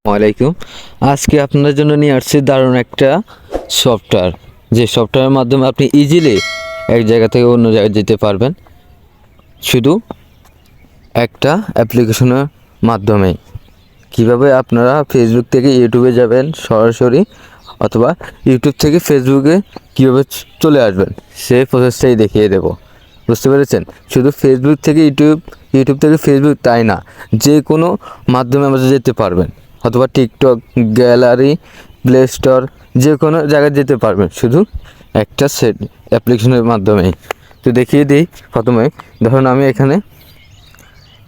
ওয়ালাইকুম। আজকে আপনাদের জন্য নিয়ে আসছি দারুণ একটা সফটওয়্যার, যে সফটওয়্যারের মাধ্যমে আপনি ইজিলি এক জায়গা থেকে অন্য জায়গায় যেতে পারবেন শুধু একটা অ্যাপ্লিকেশনের মাধ্যমে। কিভাবে আপনারা ফেসবুক থেকে ইউটিউবে যাবেন সরাসরি, অথবা ইউটিউব থেকে ফেসবুকে কীভাবে চলে আসবেন সেই প্রসেসটাই দেখিয়ে দেব। বুঝতে পেরেছেন? শুধু ফেসবুক থেকে ইউটিউব, ইউটিউব থেকে ফেসবুক তাই না, যে কোনো মাধ্যমে আমরা যেতে পারবেন, অথবা টিকটক, গ্যালারি, প্লে স্টোর, যে কোনো জায়গায় যেতে পারবেন শুধু একটা সেট অ্যাপ্লিকেশনের মাধ্যমে। তো দেখিয়ে দিই। প্রথমে ধরুন আমি এখানে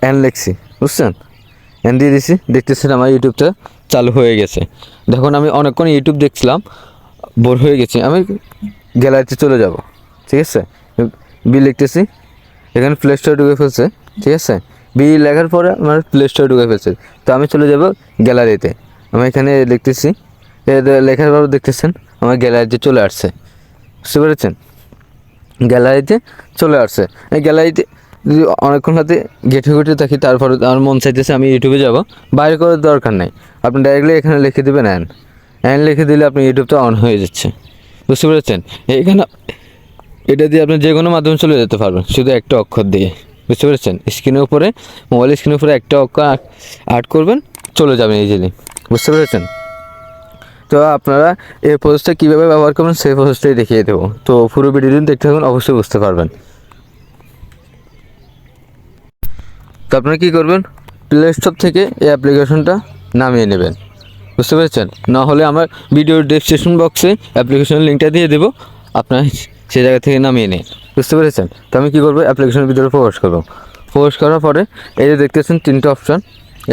অ্যান লিখছি, বুঝছেন? অ্যান দিয়ে দিছি, দেখতেছেন আমার ইউটিউবটা চালু হয়ে গেছে। দেখুন আমি অনেকক্ষণ ইউটিউব দেখছিলাম, বোর হয়ে গেছি, আমি গ্যালারিতে চলে যাব। ঠিক আছে, বি লিখতেছি, এখানে প্লে স্টোরে ঢুকে ফেলছে। ঠিক আছে, বি লেখার পরে আমার প্লে স্টোরে ঢুকে ফেলছে। তো আমি চলে যাব গ্যালারিতে। আমি এখানে লিখতেছি, লেখার পর দেখতেছেন আমার গ্যালারিতে চলে আসছে। বুঝতে পেরেছেন? গ্যালারিতে চলে আসছে। এই গ্যালারিতে যদি অনেকক্ষণ হাতে ঘেটে ঘুটে থাকি, তারপরে আমার মন চাইতেছে আমি ইউটিউবে যাব, বাইরে করার দরকার নাই। আপনি ডাইরেক্টলি এখানে লিখে দেবেন অ্যান লিখে দিলে আপনি ইউটিউবটা অন হয়ে যাচ্ছে। বুঝতে পেরেছেন? এখানে এটা দিয়ে আপনি যে কোনো মাধ্যমে চলে যেতে পারবেন শুধু একটা অক্ষর দিয়ে। বুঝতে পেরেছেন? স্ক্রিনের উপরে, মোবাইল স্ক্রিনের উপরে একটা অক্ষর আর্ট করবেন, চলে যাবেন ইজিলি। বুঝতে পেরেছেন? তো আপনারা এই প্রসেসটা কীভাবে ব্যবহার করবেন সেই প্রসেসটাই দেখিয়ে দেবো। তো পুরো ভিডিওটি দেখতে থাকুন, অবশ্যই বুঝতে পারবেন। তো আপনারা কী করবেন, প্লে স্টোর থেকে এই অ্যাপ্লিকেশনটা নামিয়ে নেবেন। বুঝতে পেরেছেন? না হলে আমার ভিডিওর ডেসক্রিপশন বক্সে অ্যাপ্লিকেশনের লিঙ্কটা দিয়ে দেবো, আপনার সেই জায়গা থেকে নামিয়ে নিন। বুঝতে পেরেছেন? তো আমি কী করবো, অ্যাপ্লিকেশনের ভিতরে প্রবেশ করবো। প্রবেশ করার পরে এই যে দেখতেছেন তিনটে অপশান,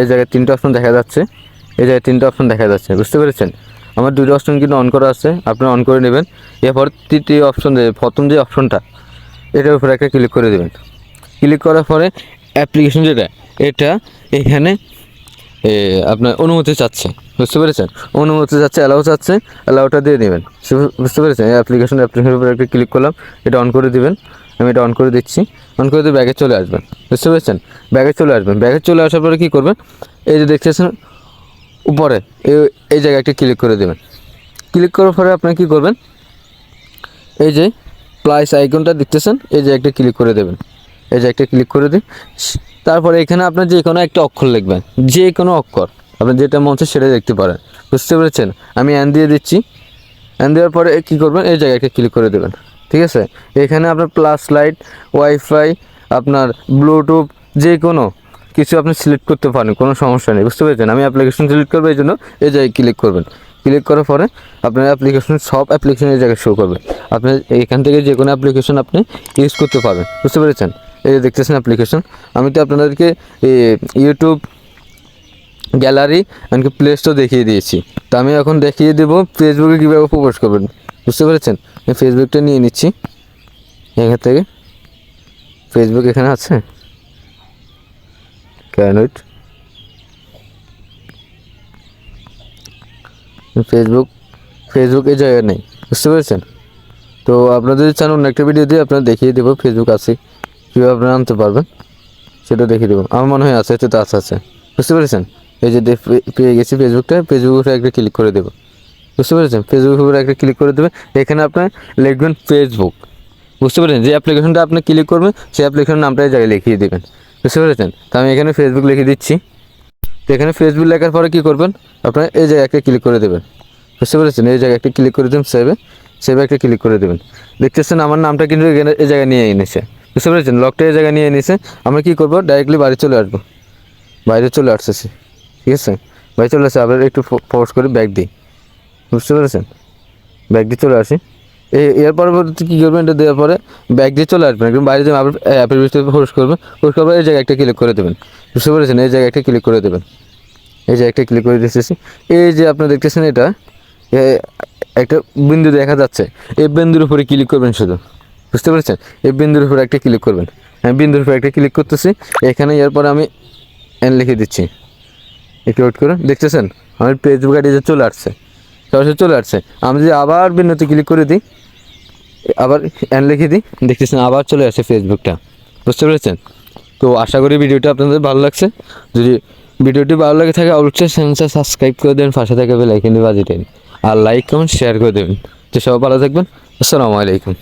এই জায়গায় তিনটে অপশান দেখা যাচ্ছে, এই জায়গায় তিনটে অপশান দেখা যাচ্ছে। বুঝতে পেরেছেন? আমার দুটো অপশান কিন্তু অন করা আছে, আপনি অন করে নেবেন। এরপর তৃতীয় অপশান, প্রথম যে অপশানটা, এটার উপরে একটা ক্লিক করে দেবেন। ক্লিক করার পরে অ্যাপ্লিকেশন যেটা, এটা এখানে আপনার অনুমতি চাচ্ছে। বুঝতে পেরেছেন? অনুমতি চাচ্ছে, অ্যালাউ চাচ্ছে, অ্যালাউটা দিয়ে দেবেন। বুঝতে পেরেছেন? এই অ্যাপ্লিকেশনের উপরে একটা ক্লিক করলাম, এটা অন করে দেবেন। আমি এটা অন করে দিচ্ছি। অন করে দিয়ে ব্যাগে চলে আসবেন। বুঝতে পেরেছেন? ব্যাগে চলে আসবেন। ব্যাগে চলে আসার পরে কী করবেন, এই যে দেখতেছেন উপরে এই জায়গায় একটা ক্লিক করে দেবেন। ক্লিক করার পরে আপনি কী করবেন, এই যে প্লাস আইকনটা দেখতেছেন, এই যে একটা ক্লিক করে দেবেন। এই যে একটা ক্লিক করে দিন। তারপরে এখানে আপনার যে কোনো একটা অক্ষর লিখবেন, যে কোনো অক্ষর আপনি যেটা মন চায় সেটা দেখতে পারেন। বুঝতে পেরেছেন? আমি অ্যান দিয়ে দিচ্ছি। অ্যান দেওয়ার পরে কী করবেন, এই জায়গায় একটা ক্লিক করে দেবেন। ঠিক আছে, এখানে আপনার প্লাস লাইট, ওয়াইফাই, আপনার ব্লুটুথ, যে কোনো কিছু আপনি সিলেক্ট করতে পারেন, কোনো সমস্যা নেই। বুঝতে পেরেছেন? আমি অ্যাপ্লিকেশন সিলেক্ট করবো, এই জন্য এই জায়গায় ক্লিক করবেন। ক্লিক করার পরে আপনার অ্যাপ্লিকেশন, সব অ্যাপ্লিকেশন এই জায়গায় শো করবে। আপনি এখান থেকে যে কোনো অ্যাপ্লিকেশন আপনি ইউজ করতে পারবেন। বুঝতে পেরেছেন? এই যে দেখতেছেন অ্যাপ্লিকেশন, আমি তো আপনাদেরকে ইউটিউব, গ্যালারি, এমনকি প্লে স্টোর দেখিয়ে দিয়েছি। তো আমি এখন দেখিয়ে দেবো ফেসবুকে কীভাবে প্রবেশ করবেন। বুঝতে পেরেছেন? আমি ফেসবুকটা নিয়ে নিচ্ছি এখান থেকে। ফেসবুক এখানে আছে, ক্যানোইট ফেসবুক এই জায়গায় নেই। বুঝতে পেরেছেন? তো আপনারা যদি চান অন্য একটা ভিডিও দিয়ে আপনারা দেখিয়ে দেবো ফেসবুক আছে, কীভাবে আপনারা আনতে পারবেন সেটা দেখিয়ে দেবো। আমার মনে হয় আছে, এটা তো আছে। বুঝতে পেরেছেন? এই যে পেয়ে গেছি ফেসবুকটা, ফেসবুকের উপরে একটা ক্লিক করে দেবো। বুঝতে পেরেছেন? ফেসবুকের উপরে একটা ক্লিক করে দেবে। এখানে আপনার লিখবেন ফেসবুক। বুঝতে পেরেছেন? যে অ্যাপ্লিকেশনটা আপনি ক্লিক করবেন সেই অ্যাপ্লিকেশনের নামটা এই জায়গায় লিখিয়ে দেবেন। বুঝতে পেরেছেন? তো আমি এখানে ফেসবুক লিখে দিচ্ছি। তো এখানে ফেসবুক লেখার পরে কী করবেন, আপনার এই জায়গায় একটা ক্লিক করে দেবেন। বুঝতে পেরেছেন? এই জায়গায় একটা ক্লিক করে দেবেন, সেভে একটা ক্লিক করে দেবেন। দেখতেছেন আমার নামটা কিন্তু এখানে এই জায়গায় নিয়ে এনেছে। বুঝতে পেরেছেন? লকটা এই জায়গায় নিয়ে এনেছে। আমরা কী করবো, ডাইরেক্টলি বাড়ি চলে আসবো। বাইরে চলে আসতেছি। ঠিক আছে, বাইরে চলে আসছে। আবার একটু ফোর্স করে ব্যাগ দিই। বুঝতে পেরেছেন? ব্যাগ দিয়ে চলে আসি। এর পরবর্তী কী করবেন, এটা দেওয়ার পরে ব্যাগ দিয়ে চলে আসবেন। একদম বাইরে যাবেন, আবার অ্যাপের ভিতরে ফোর্স করবেন। ফোর্স করবেন, এই জায়গায় একটা ক্লিক করে দেবেন। বুঝতে পেরেছেন? এই জায়গায় একটা ক্লিক করে দেবেন। এই যে একটা ক্লিক করে দিতেছি। এই যে আপনারা দেখতেছেন এটা একটা বিন্দু দেখা যাচ্ছে, এই বিন্দুর উপরে ক্লিক করবেন শুধু। বুঝতে পেরেছেন? এই বিন্দুর উপরে একটা ক্লিক করবেন। আমি বিন্দুর উপরে একটা ক্লিক করতেছি। এখানে এরপর আমি এন লিখে দিচ্ছি। একটু ওয়েট করুন। দেখতেছেন আমার ফেসবুক আইডি চলে আসছে, সরাসরি চলে আসছে। আমি যদি আবার বিন্দুতে ক্লিক করে দিই, আবার এন লিখে দিই, দেখতেছেন আবার চলে আসছে ফেসবুকটা। বুঝতে পেরেছেন? তো আশা করি ভিডিওটা আপনাদের ভালো লাগছে। যদি ভিডিওটি ভালো লাগে থাকে অবশ্যই চ্যানেলটা সাবস্ক্রাইব করে দেবেন, পাশে থেকে বেল আইকনটি বাজিয়ে দিন আর লাইক কমেন্ট শেয়ার করে দেবেন। তো সবাই ভালো থাকবেন। আসসালামু আলাইকুম।